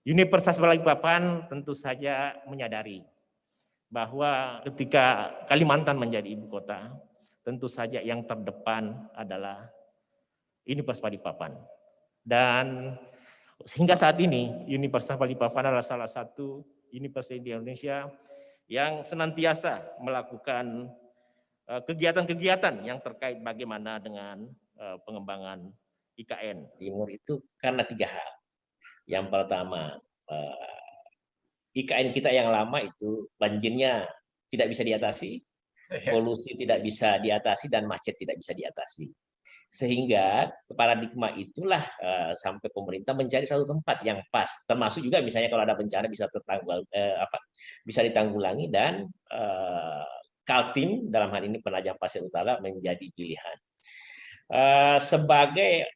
Universitas Balikpapan tentu saja menyadari bahwa ketika Kalimantan menjadi ibu kota, tentu saja yang terdepan adalah Universitas Balikpapan. Dan hingga saat ini Universitas Balikpapan adalah salah satu universitas di Indonesia yang senantiasa melakukan kegiatan-kegiatan yang terkait bagaimana dengan pengembangan IKN. Timur itu karena 3 hal. Yang pertama, IKN kita yang lama itu banjirnya tidak bisa diatasi, polusi tidak bisa diatasi, dan macet tidak bisa diatasi. Sehingga paradigma itulah sampai pemerintah mencari satu tempat yang pas, termasuk juga misalnya kalau ada bencana bisa ditanggulangi, dan Kaltim dalam hal ini Penajam Pasir Utara menjadi pilihan. Sebagai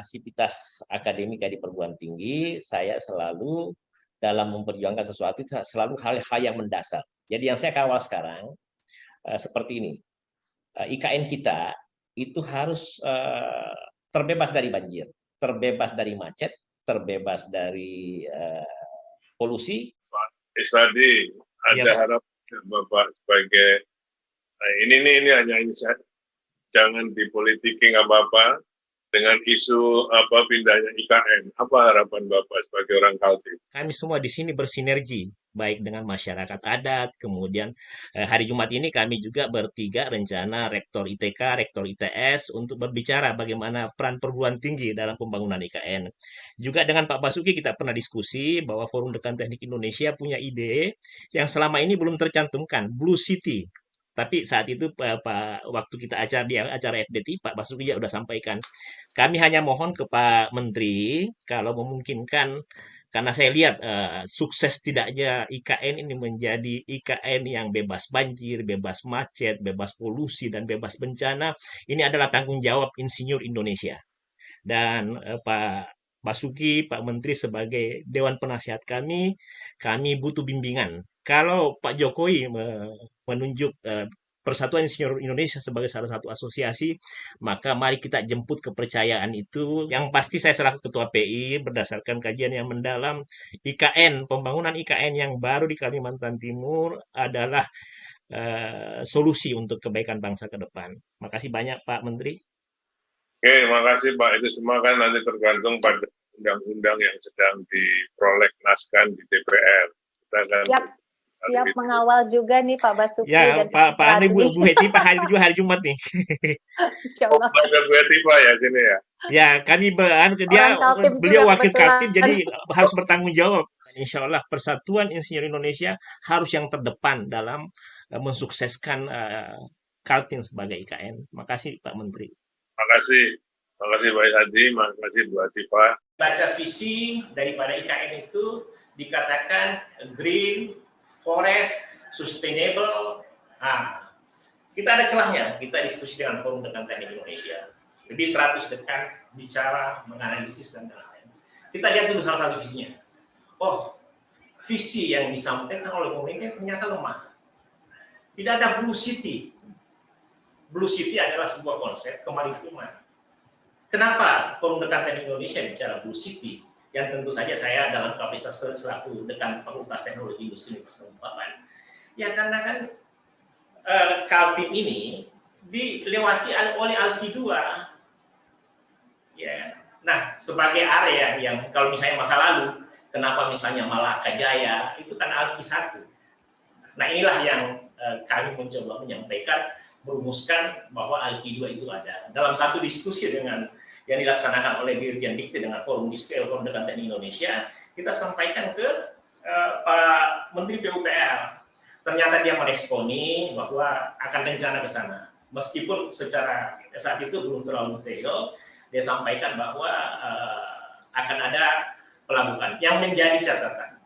sivitas akademika di perguruan tinggi, saya selalu dalam memperjuangkan sesuatu selalu hal-hal yang mendasar. Jadi yang saya kawal sekarang seperti ini, IKN kita itu harus terbebas dari banjir, terbebas dari macet, terbebas dari polusi. Pak Isladi, ada harapan Bapak sebagai ini hanya insight, jangan dipolitiki nggak apa-apa dengan isu pindahnya IKN. Apa harapan Bapak sebagai orang Kaltim? Kami semua di sini bersinergi, baik dengan masyarakat adat, kemudian hari Jumat ini kami juga bertiga rencana Rektor ITK, Rektor ITS untuk berbicara bagaimana peran perguruan tinggi dalam pembangunan IKN. Juga dengan Pak Basuki kita pernah diskusi bahwa Forum Dekan Teknik Indonesia punya ide yang selama ini belum tercantumkan, Blue City. Tapi saat itu waktu kita di acara FDT, Pak Basuki juga sudah sampaikan. Kami hanya mohon ke Pak Menteri, kalau memungkinkan, karena saya lihat sukses tidaknya IKN ini menjadi IKN yang bebas banjir, bebas macet, bebas polusi, dan bebas bencana, ini adalah tanggung jawab Insinyur Indonesia. Dan Pak Basuki, Pak Menteri sebagai Dewan Penasihat kami butuh bimbingan. Kalau Pak Jokowi menunjuk Persatuan Insinyur Indonesia sebagai salah satu asosiasi, maka mari kita jemput kepercayaan itu. Yang pasti saya selaku Ketua PI berdasarkan kajian yang mendalam, pembangunan IKN yang baru di Kalimantan Timur adalah solusi untuk kebaikan bangsa ke depan. Makasih banyak Pak Menteri. Oke, makasih Pak. Itu semua kan nanti tergantung pada undang-undang yang sedang diprolegnaskan di DPR. Kita akan siap mengawal juga nih Pak Basuki. Ya, dan Pak Andri, Bu Heti, Pak hari Jumat nih. Ada Bu Heti Pak ya sini ya. Ya, kami beliau wakil Kaltim, jadi harus bertanggung jawab. Insya Allah Persatuan Insinyur Indonesia harus yang terdepan dalam mensukseskan Kaltim sebagai IKN. Makasih Pak Menteri. Makasih Pak Hadi, makasih Bu Hatifa. Baca visi daripada IKN itu dikatakan green, forest, sustainable. Nah, kita ada celahnya. Kita diskusi dengan Forum Dekan Teknik Indonesia. Lebih 100 dekan bicara, menganalisis, dan lain-lain. Kita lihat dulu salah satu visinya. Oh, visi yang disampaikan oleh pemerintah ternyata lemah. Tidak ada Blue City. Blue City adalah sebuah konsep kemaritiman. Kenapa Forum Dekan Teknik Indonesia bicara Blue City? Yang tentu saja saya dalam kapasitas selaku dekan Fakultas Teknologi Industri Universitas Balikpapan. Ya karena kan Kaltim ini dilewati oleh Alki 2. Ya. Nah, sebagai area yang kalau misalnya masa lalu, kenapa misalnya Malaka Jaya, itu kan Alki 1. Nah, inilah yang kami mencoba menyampaikan, merumuskan bahwa Alki 2 itu ada. Dalam satu diskusi dengan yang dilaksanakan oleh Dirjen Dikti dengan Forum Dekan Teknik Indonesia, kita sampaikan ke Pak Menteri PUPR. Ternyata dia meresponi bahwa akan rencana ke sana. Meskipun secara saat itu belum terlalu detail, dia sampaikan bahwa akan ada pelabuhan. Yang menjadi catatan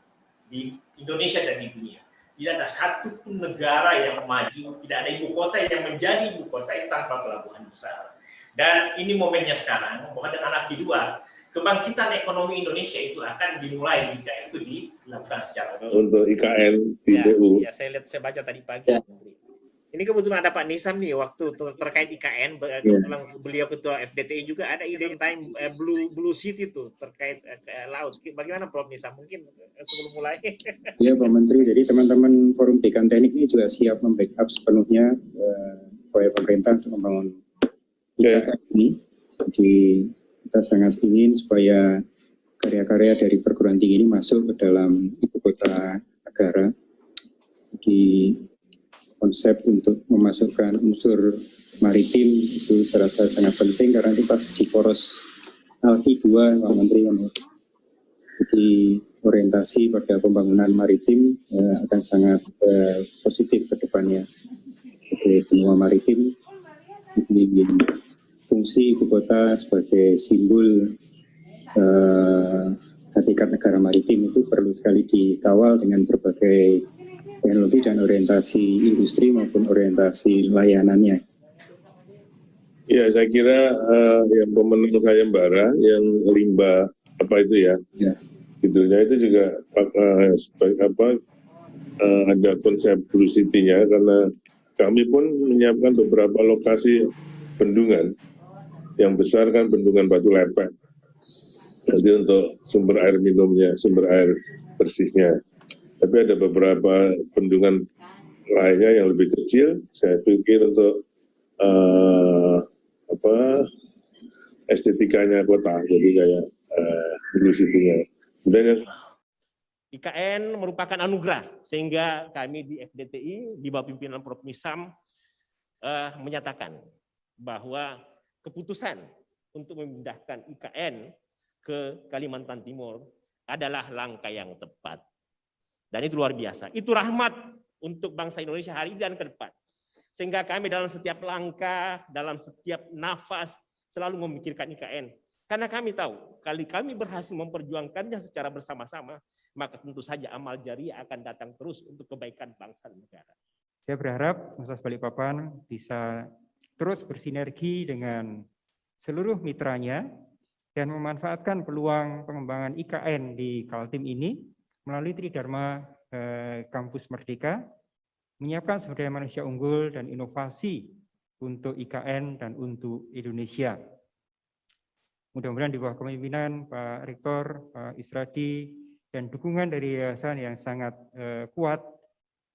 di Indonesia dan di dunia, tidak ada satu pun negara yang maju, tidak ada ibu kota yang menjadi ibu kota tanpa pelabuhan besar. Dan ini momennya sekarang, bahwa dengan Alki 2, kebangkitan ekonomi Indonesia itu akan dimulai jika itu dilakukan secara untuk IKN di BU. Ya, saya baca tadi pagi. Ini kebetulan ada Pak Nisam nih, waktu terkait IKN, kebetulan beliau ketua FDTI juga ada ide time Blue City tuh terkait laut. Bagaimana Prof Nisam? Mungkin sebelum mulai. Iya Pak Menteri, jadi teman-teman Forum Dekan Teknik ini juga siap membackup sepenuhnya upaya pemerintah untuk membangun IKN ini. Jadi kita sangat ingin supaya karya-karya dari perguruan tinggi ini masuk ke dalam ibu kota negara. Di konsep untuk memasukkan unsur maritim itu saya rasa sangat penting karena itu pas di poros Alki 2 Pak Menteri. Jadi orientasi pada pembangunan maritim akan sangat positif ke depannya. Jadi benua maritim ini fungsi ibu kota sebagai simbol hakikat negara maritim itu perlu sekali dikawal dengan berbagai teknologi dan orientasi industri maupun orientasi layanannya. Ya, saya kira yang pemenang sayembara yang limbah apa itu ya, judulnya itu juga ada konsep Blue City-nya karena kami pun menyiapkan beberapa lokasi bendungan yang besar kan bendungan Batu Lepek. Jadi untuk sumber air minumnya, sumber air bersihnya. Tapi ada beberapa bendungan lainnya yang lebih kecil. Saya pikir untuk estetikanya kota, jadi kayak Blue City-nya. Kemudian IKN merupakan anugerah, sehingga kami di FDTI di bawah pimpinan Prof Nisam menyatakan bahwa keputusan untuk memindahkan IKN ke Kalimantan Timur adalah langkah yang tepat. Dan itu luar biasa. Itu rahmat untuk bangsa Indonesia hari ini dan ke depan. Sehingga kami dalam setiap langkah, dalam setiap nafas selalu memikirkan IKN. Karena kami tahu, kali kami berhasil memperjuangkannya secara bersama-sama, maka tentu saja amal jariah akan datang terus untuk kebaikan bangsa dan negara. Saya berharap Universitas Balikpapan bisa terus bersinergi dengan seluruh mitranya dan memanfaatkan peluang pengembangan IKN di Kaltim ini melalui Tridharma Kampus Merdeka, menyiapkan sumber daya manusia unggul dan inovasi untuk IKN dan untuk Indonesia. Mudah-mudahan di bawah kepemimpinan Pak Rektor, Pak Isradi, dan dukungan dari yayasan yang sangat kuat,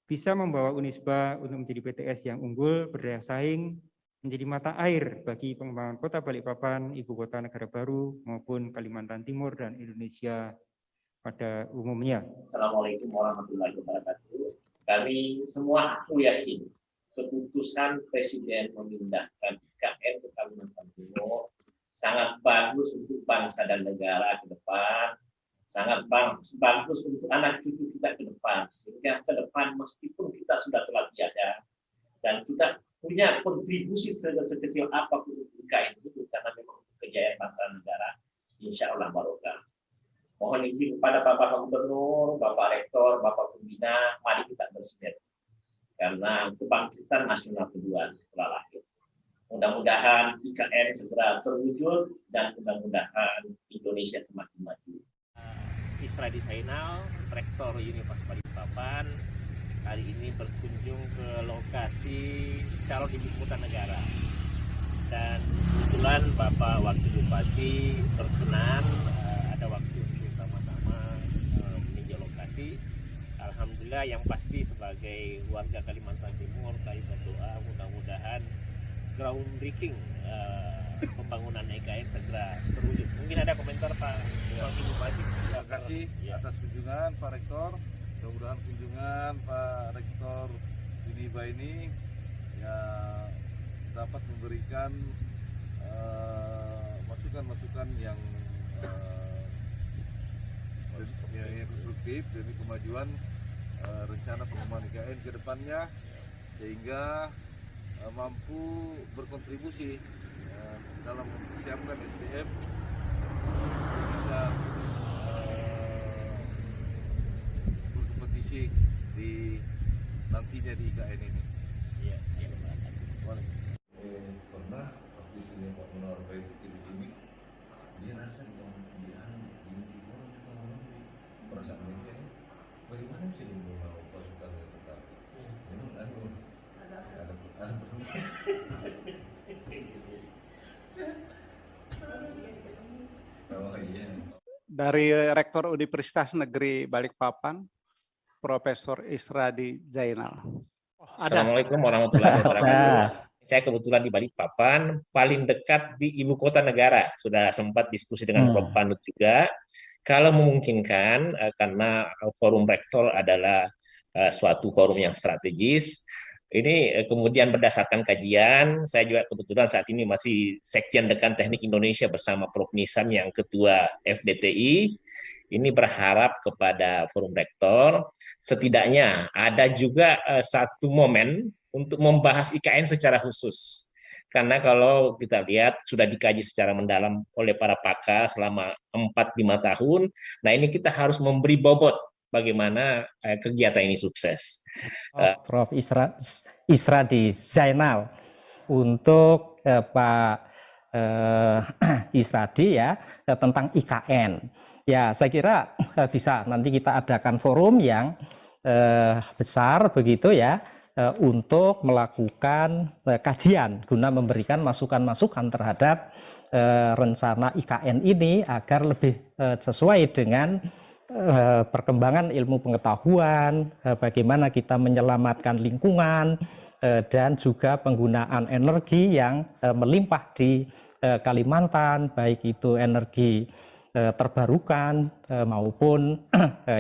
bisa membawa Unisba untuk menjadi BTS yang unggul, berdaya saing, menjadi mata air bagi pengembangan kota Balikpapan, ibu kota negara baru, maupun Kalimantan Timur dan Indonesia pada umumnya. Assalamualaikum warahmatullahi wabarakatuh. Kami semua aku yakin keputusan Presiden memindahkan IKN ke Kalimantan Timur sangat bagus untuk bangsa dan negara ke depan, sangat bagus untuk anak cucu kita ke depan, sehingga ke depan meskipun kita sudah telah tiada dan kita punya kontribusi sekecil apapun untuk IKN itu karena memang untuk kejayaan bangsa dan negara, insya Allah barokah. Mohon izin kepada Bapak Gubernur, Bapak Rektor, Bapak Pembina, mari kita bersinergi karena kebangkitan nasional kedua setelah lahir. Mudah-mudahan IKN segera terwujud dan mudah-mudahan Indonesia semakin maju. Isradi Zainal, Rektor Universitas Balikpapan, hari ini berkunjung ke lokasi calon ibu kota negara. Dan kebetulan Bapak Wakil Bupati berkenan ada waktu untuk sama-sama meninjau lokasi. Alhamdulillah, yang pasti sebagai warga Kalimantan Timur, kami berdoa mudah-mudahan groundbreaking pembangunan IKN segera terwujud. Mungkin ada komentar Pak Wakil Bupati. Terima kasih atas kunjungan Pak Rektor. Mudah-mudahan kunjungan Pak Rektor Uniba ini ya dapat memberikan masukan-masukan yang konstruktif demi kemajuan rencana pengembangan IKN ke depannya, sehingga mampu berkontribusi dalam mempersiapkan SDM bisa berkompetisi di nantinya di IKN ini. Iya, siap. Pernah waktu sini Pak Munawar Baik di sini, dia rasa yang di timur perasaan dia bagaimana sih mau pasukan yang tetap memang Oh iya. Dari Rektor Universitas Negeri Balikpapan, Profesor Isradi Zainal. Assalamualaikum warahmatullahi wabarakatuh. Saya kebetulan di Balikpapan, paling dekat di ibu kota negara. Sudah sempat diskusi dengan Prof. Panut juga. Kalau memungkinkan, karena forum rektor adalah suatu forum yang strategis, ini kemudian berdasarkan kajian, saya juga kebetulan saat ini masih Sekjen Dekan Teknik Indonesia bersama Prof. Nisam yang Ketua FDTI. Ini berharap kepada forum rektor, setidaknya ada juga satu momen untuk membahas IKN secara khusus. Karena kalau kita lihat sudah dikaji secara mendalam oleh para pakar selama 4-5 tahun, nah ini kita harus memberi bobot bagaimana kegiatan ini sukses. Prof. Isradi Zainal, untuk Pak Isradi ya tentang IKN. Ya, saya kira bisa nanti kita adakan forum yang besar begitu ya untuk melakukan kajian guna memberikan masukan-masukan terhadap rencana IKN ini agar lebih sesuai dengan perkembangan ilmu pengetahuan, bagaimana kita menyelamatkan lingkungan, dan juga penggunaan energi yang melimpah di Kalimantan, baik itu energi terbarukan maupun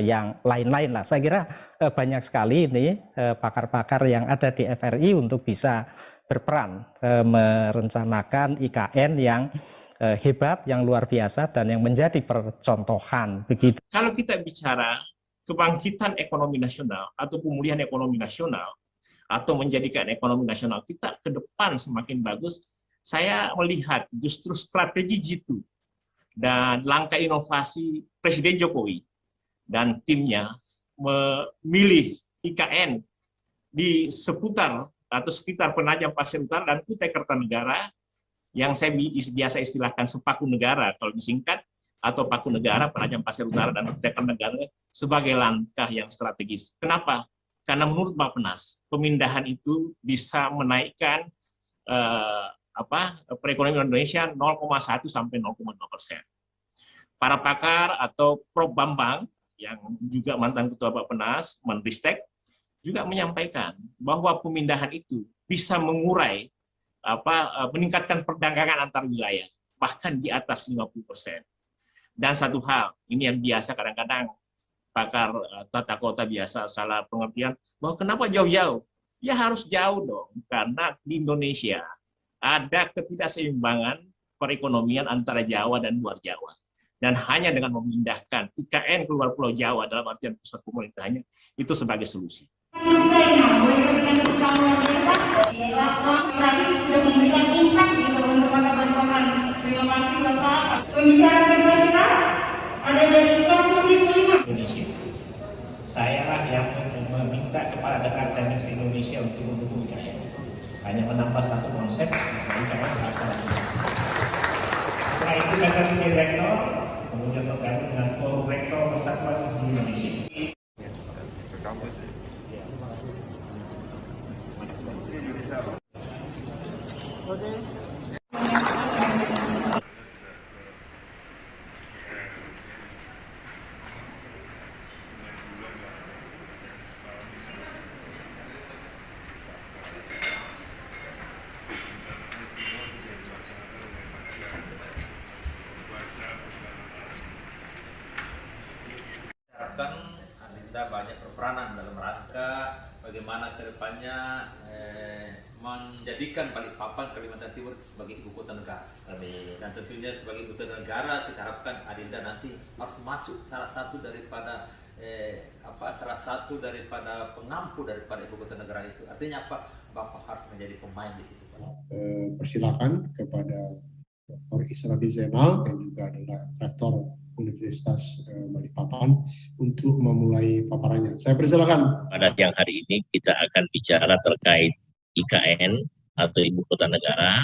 yang lain-lain lah. Saya kira banyak sekali ini pakar-pakar yang ada di FRI untuk bisa berperan merencanakan IKN yang hebat, yang luar biasa, dan yang menjadi percontohan. Begitu. Kalau kita bicara kebangkitan ekonomi nasional atau pemulihan ekonomi nasional atau menjadikan ekonomi nasional kita ke depan semakin bagus, saya melihat justru strategi G2 dan langkah inovasi Presiden Jokowi dan timnya memilih IKN di seputar atau sekitar Penajam Pasir Utara dan Kutai Kartanegara, yang saya biasa istilahkan sepaku negara kalau disingkat, atau paku negara Penajam Pasir Utara dan Kutai Kartanegara, sebagai langkah yang strategis. Kenapa? Karena menurut Bappenas, pemindahan itu bisa menaikkan perekonomian Indonesia 0,1 sampai 0,2%. Para pakar atau Prof. Bambang yang juga mantan Ketua Bappenas, Menristek, juga menyampaikan bahwa pemindahan itu bisa mengurai meningkatkan perdagangan antar wilayah bahkan di atas 50%. Dan satu hal, ini yang biasa kadang-kadang pakar tata kota biasa salah pengertian, bahwa kenapa jauh-jauh? Ya harus jauh dong, karena di Indonesia ada ketidakseimbangan perekonomian antara Jawa dan luar Jawa. Dan hanya dengan memindahkan IKN keluar Pulau Jawa dalam artian pusat pemerintahnya, itu sebagai solusi. Indonesia. Saya lah yang meminta kepada Dekan Teknik Indonesia untuk mendukung IKN. Hanya menambah satu konsep, IKN terlaksana. Setelah itu saya akan menjadi rektor, kemudian bergabung dengan forum rektor Persatuan Islam Indonesia. Adinda banyak berperanan dalam rangka bagaimana kedepannya menjadikan Balikpapan Kalimantan Timur sebagai ibu kota negara. Dan tentunya sebagai ibu kota negara kita harapkan Adinda nanti harus masuk salah satu daripada pengampu daripada ibu kota negara itu. Artinya apa? Bapak harus menjadi pemain di situ. Persilakan kepada Dr. Isradi Zainal yang juga adalah rektor Universitas Balikpapan untuk memulai paparannya. Saya persilakan. Pada siang hari ini kita akan bicara terkait IKN atau Ibu Kota Negara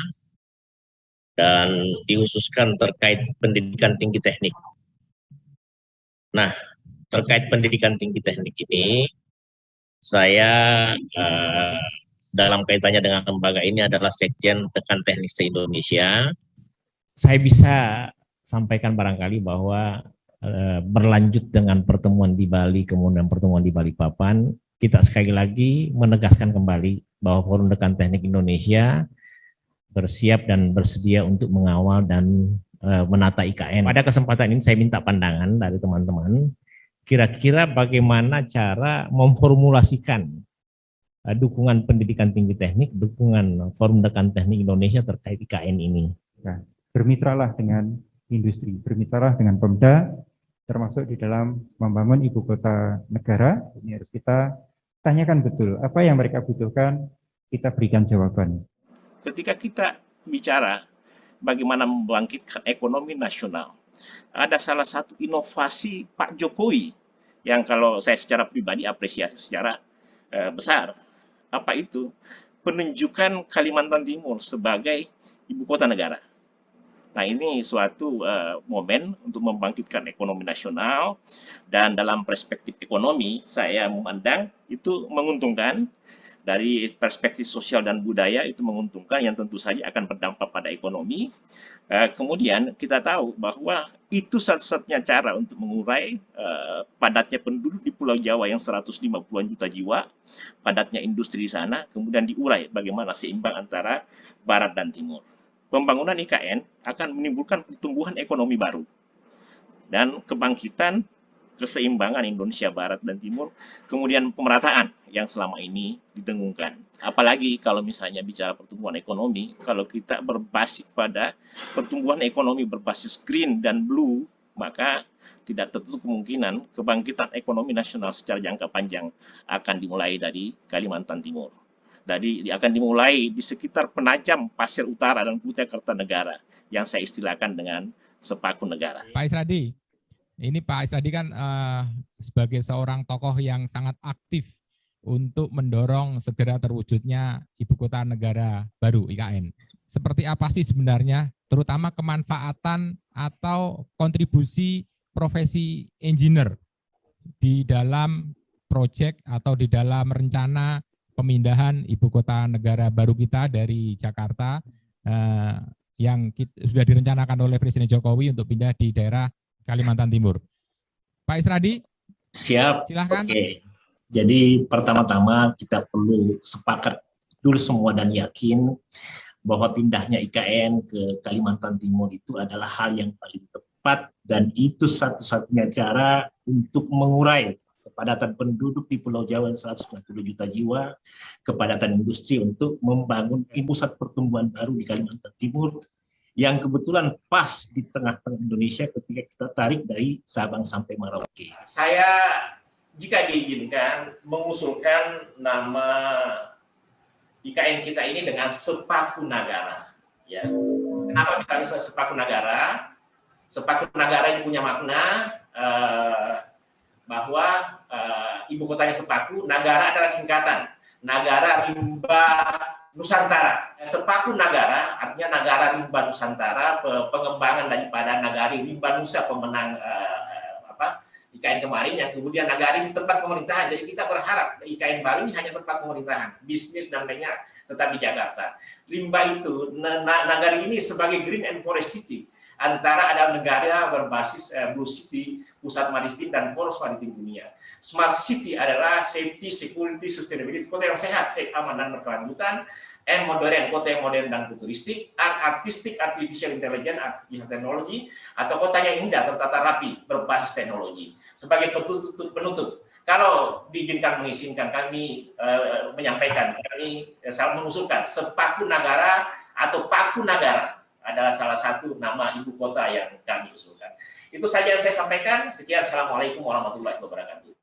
dan dikhususkan terkait pendidikan tinggi teknik. Nah, terkait pendidikan tinggi teknik ini saya dalam kaitannya dengan lembaga ini adalah Sekjen Tekan Teknik se-Indonesia. Saya bisa sampaikan barangkali bahwa berlanjut dengan pertemuan di Bali, kemudian pertemuan di Balikpapan, kita sekali lagi menegaskan kembali bahwa Forum Tekan Teknik Indonesia bersiap dan bersedia untuk mengawal dan menata IKN. Pada kesempatan ini saya minta pandangan dari teman-teman, kira-kira bagaimana cara memformulasikan dukungan pendidikan tinggi teknik, dukungan Forum Tekan Teknik Indonesia terkait IKN ini. Nah, bermitralah dengan industri, bermitralah dengan Pemda, termasuk di dalam membangun ibu kota negara. Ini harus kita tanyakan betul, apa yang mereka butuhkan, kita berikan jawaban. Ketika kita bicara bagaimana membangkitkan ekonomi nasional, ada salah satu inovasi Pak Jokowi yang kalau saya secara pribadi apresiasi secara besar. Apa itu? Penunjukan Kalimantan Timur sebagai ibu kota negara. Nah, ini suatu momen untuk membangkitkan ekonomi nasional, dan dalam perspektif ekonomi saya memandang itu menguntungkan. Dari perspektif sosial dan budaya itu menguntungkan, yang tentu saja akan berdampak pada ekonomi. Kemudian kita tahu bahwa itu satu-satunya cara untuk mengurai padatnya penduduk di Pulau Jawa yang 150-an juta jiwa, padatnya industri di sana, kemudian diurai bagaimana seimbang antara Barat dan Timur. Pembangunan IKN akan menimbulkan pertumbuhan ekonomi baru dan kebangkitan keseimbangan Indonesia Barat dan Timur, kemudian pemerataan yang selama ini didengungkan. Apalagi kalau misalnya bicara pertumbuhan ekonomi, kalau kita berbasis pada pertumbuhan ekonomi berbasis green dan blue, maka tidak tertutup kemungkinan kebangkitan ekonomi nasional secara jangka panjang akan dimulai dari Kalimantan Timur. Jadi akan dimulai di sekitar Penajam, Pasir Utara, dan Kutai Kartanegara yang saya istilahkan dengan sepaku negara. Pak Isradi, ini Pak Isradi kan sebagai seorang tokoh yang sangat aktif untuk mendorong segera terwujudnya ibu kota negara baru IKN. Seperti apa sih sebenarnya, terutama kemanfaatan atau kontribusi profesi engineer di dalam proyek atau di dalam rencana pemindahan ibu kota negara baru kita dari Jakarta yang sudah direncanakan oleh Presiden Jokowi untuk pindah di daerah Kalimantan Timur. Pak Isradi? Siap. Silahkan. Oke. Jadi pertama-tama kita perlu sepakat dulu semua dan yakin bahwa pindahnya IKN ke Kalimantan Timur itu adalah hal yang paling tepat, dan itu satu-satunya cara untuk mengurai kepadatan penduduk di Pulau Jawa yang 190 juta jiwa, kepadatan industri untuk membangun pusat pertumbuhan baru di Kalimantan Timur yang kebetulan pas di tengah-tengah Indonesia ketika kita tarik dari Sabang sampai Merauke. Saya, jika diizinkan, mengusulkan nama IKN kita ini dengan sepaku negara. Ya. Kenapa misalnya sepaku negara? Sepaku negara ini punya makna bahwa ibu kotanya sepaku, negara adalah singkatan. Negara Rimba Nusantara. Sepaku negara artinya negara Rimba Nusantara, pengembangan daripada Nagari Rimba Nusa, pemenang IKN kemarin, yang kemudian Nagari di tempat pemerintahan. Jadi kita berharap IKN baru ini hanya tempat pemerintahan, bisnis dan lainnya tetap di Jakarta. Rimba itu, Nagari ini sebagai Green and Forest City, antara ada negara berbasis Blue City, pusat maritim dan poros maritim dunia. Smart City adalah safety, security, sustainability, kota yang sehat, aman dan berkelanjutan. Modern, kota yang modern dan futuristik. Artistik, artificial intelligence, artificial teknologi, atau kota yang indah, tertata rapi, berbasis teknologi. Sebagai penutup, kalau diizinkan mengizinkan kami menyampaikan, kami mengusulkan sepaku negara atau paku negara adalah salah satu nama ibu kota yang kami usulkan. Itu saja yang saya sampaikan. Sekian, Assalamualaikum warahmatullahi wabarakatuh.